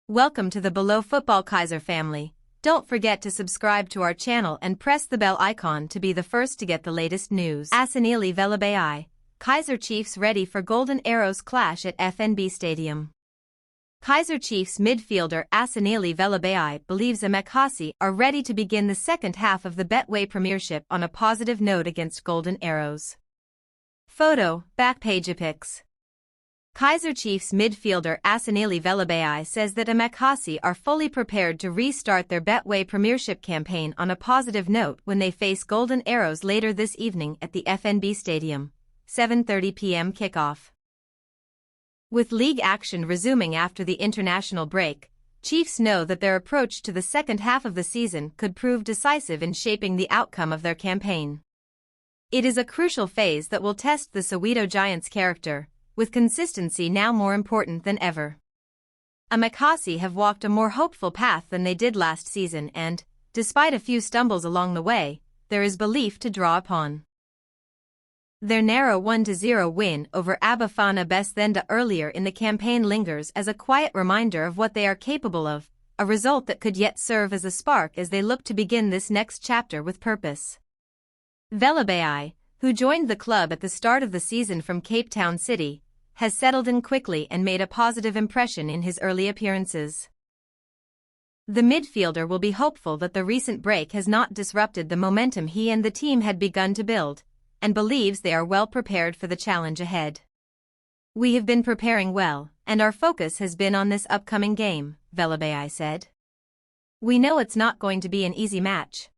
Welcome to the Below Football Kaizer family. Don't forget to subscribe to our channel and press the bell icon to be the first to get the latest news. Asanili Velabai, Kaizer Chiefs ready for Golden Arrows clash at FNB Stadium. Kaizer Chiefs midfielder Asanili Velabai believes Amakasi are ready to begin the second half of the Betway Premiership on a positive note against Golden Arrows. Photo, backpage pics. Kaizer Chiefs midfielder Asanili Velabai says that Amakasi are fully prepared to restart their Betway Premiership campaign on a positive note when they face Golden Arrows later this evening at the FNB Stadium, 7:30 p.m. kickoff. With league action resuming after the international break, Chiefs know that their approach to the second half of the season could prove decisive in shaping the outcome of their campaign. It is a crucial phase that will test the Soweto Giants' character, with consistency now more important than ever. Amakasi have walked a more hopeful path than they did last season and, despite a few stumbles along the way, there is belief to draw upon. Their narrow 1-0 win over Abafana Besthenda earlier in the campaign lingers as a quiet reminder of what they are capable of, a result that could yet serve as a spark as they look to begin this next chapter with purpose. Velabai, who joined the club at the start of the season from Cape Town City, has settled in quickly and made a positive impression in his early appearances. The midfielder will be hopeful that the recent break has not disrupted the momentum he and the team had begun to build, and believes they are well prepared for the challenge ahead. "We have been preparing well, and our focus has been on this upcoming game," Velabai said. "We know it's not going to be an easy match.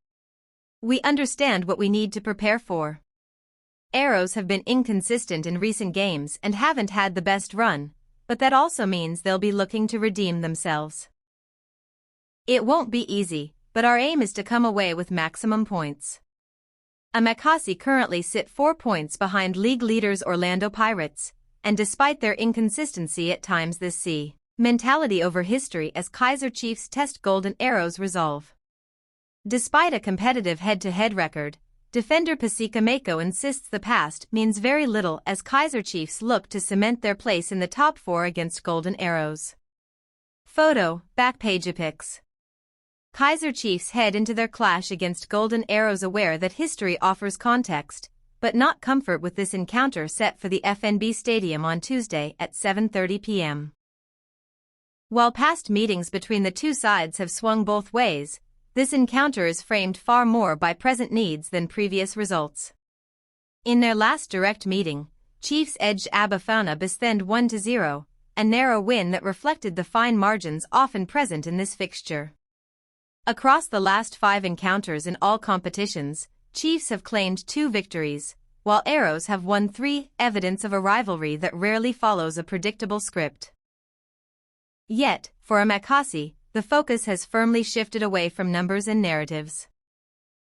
We understand what we need to prepare for. Arrows have been inconsistent in recent games and haven't had the best run, but that also means they'll be looking to redeem themselves. It won't be easy, but our aim is to come away with maximum points." Amakasi currently sit 4 points behind league leaders Orlando Pirates, and despite their inconsistency at times this see mentality over history as Kaizer Chiefs test Golden Arrows' resolve. Despite a competitive head-to-head record, defender Pasika Mako insists the past means very little as Kaizer Chiefs look to cement their place in the top 4 against Golden Arrows. Photo, backpage pics. Kaizer Chiefs head into their clash against Golden Arrows aware that history offers context, but not comfort with this encounter set for the FNB Stadium on Tuesday at 7:30 p.m. While past meetings between the two sides have swung both ways, this encounter is framed far more by present needs than previous results. In their last direct meeting, Chiefs edged Abafana Besthenda 1-0, a narrow win that reflected the fine margins often present in this fixture. Across the last 5 encounters in all competitions, Chiefs have claimed 2 victories, while Arrows have won 3, evidence of a rivalry that rarely follows a predictable script. Yet, for Amakasi, the focus has firmly shifted away from numbers and narratives.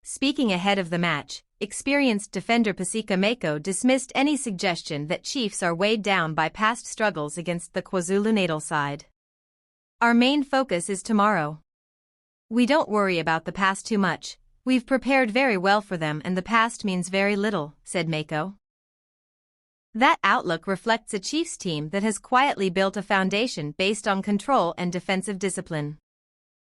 Speaking ahead of the match, experienced defender Pasika Mako dismissed any suggestion that Chiefs are weighed down by past struggles against the KwaZulu-Natal side. "Our main focus is tomorrow. We don't worry about the past too much. We've prepared very well for them and the past means very little," said Mako. That outlook reflects a Chiefs team that has quietly built a foundation based on control and defensive discipline.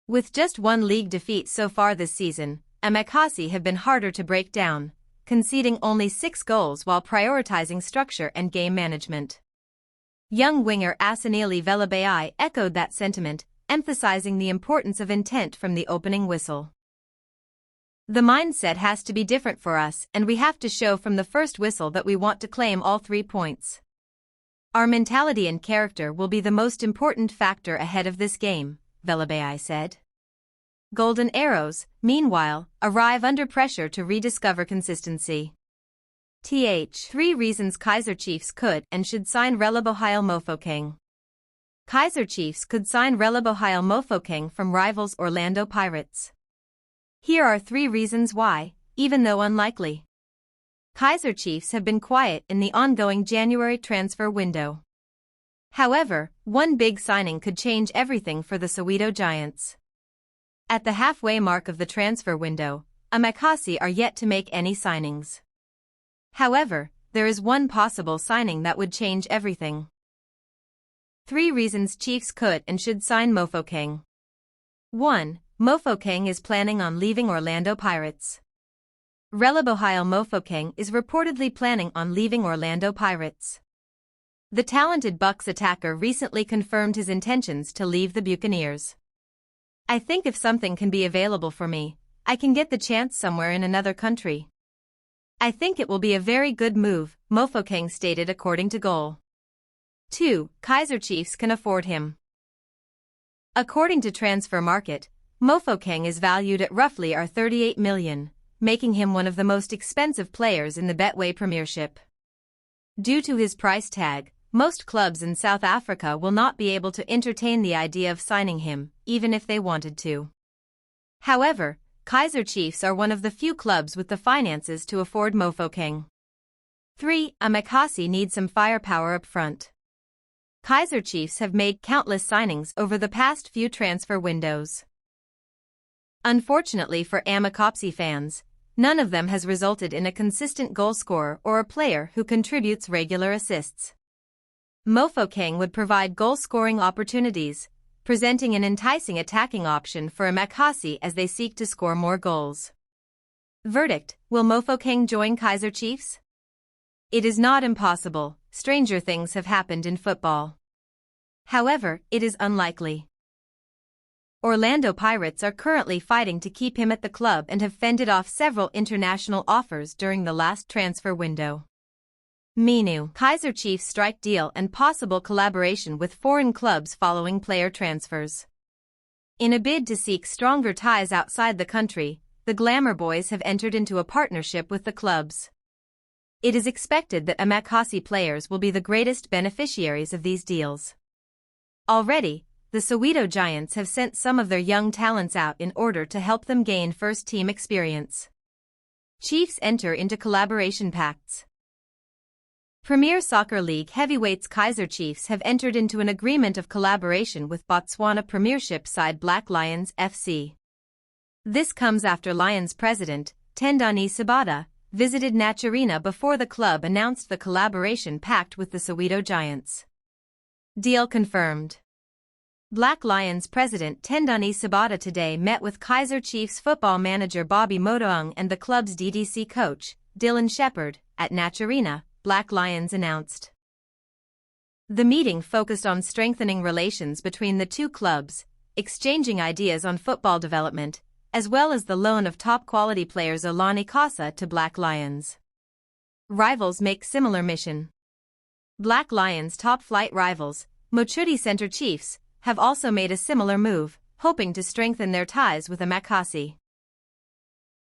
With just 1 league defeat so far this season, Amakasi have been harder to break down, conceding only 6 goals while prioritizing structure and game management. Young winger Asanili Velabai echoed that sentiment, emphasizing the importance of intent from the opening whistle. "The mindset has to be different for us and we have to show from the first whistle that we want to claim all 3 points. Our mentality and character will be the most important factor ahead of this game," Velabai said. Golden Arrows, meanwhile, arrive under pressure to rediscover consistency. 3 reasons Kaizer Chiefs could and should sign Relebohile Mofokeng. Kaizer Chiefs could sign Relebohile Mofokeng from rivals Orlando Pirates. Here are 3 reasons why, even though unlikely. Kaizer Chiefs have been quiet in the ongoing January transfer window. However, one big signing could change everything for the Soweto Giants. At the halfway mark of the transfer window, Amakasi are yet to make any signings. However, there is one possible signing that would change everything. 3 reasons Chiefs could and should sign Mofokeng. 1. Mofokeng is planning on leaving Orlando Pirates. Relebohile Mofokeng is reportedly planning on leaving Orlando Pirates. The talented Bucks attacker recently confirmed his intentions to leave the Buccaneers. I think if something can be available for me, I can get the chance somewhere in another country. I think it will be a very good move, Mofokeng stated according to Goal. 2. Kaizer Chiefs can afford him. According to Transfer Market, Mofokeng is valued at roughly $38 million, making him one of the most expensive players in the Betway Premiership. Due to his price tag, most clubs in South Africa will not be able to entertain the idea of signing him, even if they wanted to. However, Kaizer Chiefs are one of the few clubs with the finances to afford Mofokeng. 3. Amakasi needs some firepower up front. Kaizer Chiefs have made countless signings over the past few transfer windows. Unfortunately for Amakopsi fans, none of them has resulted in a consistent goal scorer or a player who contributes regular assists. Mofokeng would provide goal-scoring opportunities, presenting an enticing attacking option for Amakasi as they seek to score more goals. Verdict: will Mofokeng join Kaizer Chiefs? It is not impossible. Stranger things have happened in football. However, it is unlikely. Orlando Pirates are currently fighting to keep him at the club and have fended off several international offers during the last transfer window. Minu, Kaizer Chiefs strike deal and possible collaboration with foreign clubs following player transfers. In a bid to seek stronger ties outside the country, the Glamour Boys have entered into a partnership with the clubs. It is expected that Amakasi players will be the greatest beneficiaries of these deals. Already, the Soweto Giants have sent some of their young talents out in order to help them gain first-team experience. Chiefs enter into collaboration pacts. Premier Soccer League heavyweights Kaizer Chiefs have entered into an agreement of collaboration with Botswana Premiership side Black Lions FC. This comes after Lions president, Tendani Sabata, visited Naturena before the club announced the collaboration pact with the Soweto Giants. Deal confirmed. Black Lions president Tendani Sabata today met with Kaizer Chiefs football manager Bobby Motoung and the club's DDC coach, Dylan Shepherd, at Naturena, Black Lions announced. The meeting focused on strengthening relations between the two clubs, exchanging ideas on football development, as well as the loan of top-quality players Alani Kasa to Black Lions. Rivals make similar mission. Black Lions' top-flight rivals, Mochudi Center Chiefs, have also made a similar move, hoping to strengthen their ties with Amakasi.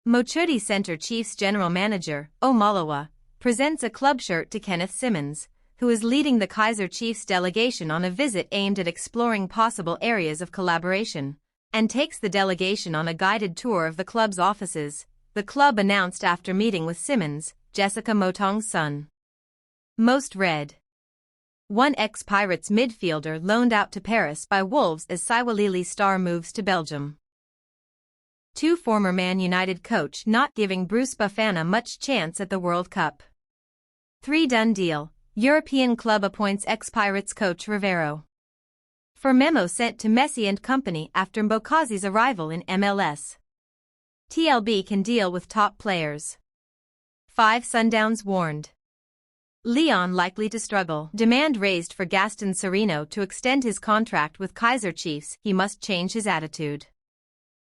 Mochudi Center Chiefs general manager, Omalawa, presents a club shirt to Kenneth Simmons, who is leading the Kaizer Chiefs delegation on a visit aimed at exploring possible areas of collaboration, and takes the delegation on a guided tour of the club's offices, the club announced after meeting with Simmons, Jessica Motong's son. Most read. One ex-Pirates midfielder loaned out to Paris by Wolves as Siwalili star moves to Belgium. 2 former Man United coach not giving Bruce Bafana much chance at the World Cup. 3 done deal, European club appoints ex-Pirates coach Rivero. For memo sent to Messi and company after Mbokazi's arrival in MLS. TLB can deal with top players. 5 Sundowns warned. Leon likely to struggle. Demand raised for Gaston Serino to extend his contract with Kaizer Chiefs. He must change his attitude.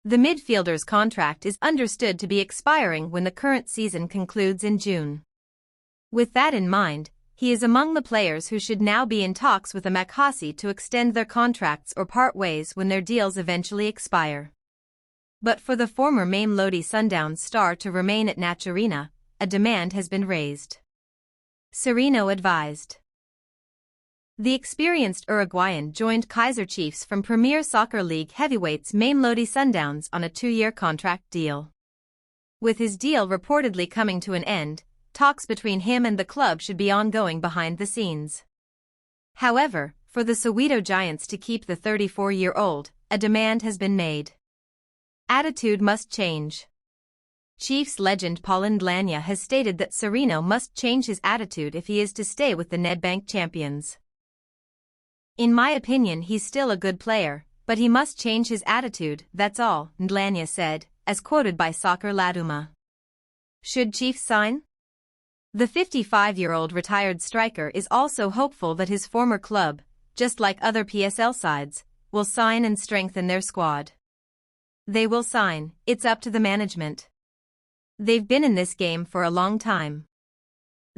The midfielder's contract is understood to be expiring when the current season concludes in June. With that in mind, he is among the players who should now be in talks with Amakasi to extend their contracts or part ways when their deals eventually expire. But for the former Mamelodi Sundowns star to remain at Naturena, a demand has been raised. Serino advised. The experienced Uruguayan joined Kaizer Chiefs from Premier Soccer League heavyweights Mamelodi Sundowns on a 2-year contract deal. With his deal reportedly coming to an end, talks between him and the club should be ongoing behind the scenes. However, for the Soweto Giants to keep the 34-year-old, a demand has been made. Attitude must change. Chiefs legend Pauline Blania has stated that Serino must change his attitude if he is to stay with the Nedbank champions. In my opinion he's still a good player, but he must change his attitude, that's all, Ndlanya said, as quoted by Soccer Laduma. Should Chiefs sign? The 55-year-old retired striker is also hopeful that his former club, just like other PSL sides, will sign and strengthen their squad. They will sign, it's up to the management. They've been in this game for a long time.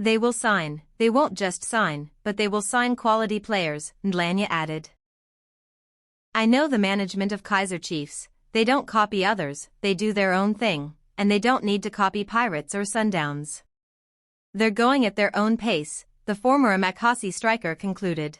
They will sign, they won't just sign, but they will sign quality players, Ndlanya added. I know the management of Kaizer Chiefs, they don't copy others, they do their own thing, and they don't need to copy Pirates or Sundowns. They're going at their own pace, the former Amakasi striker concluded.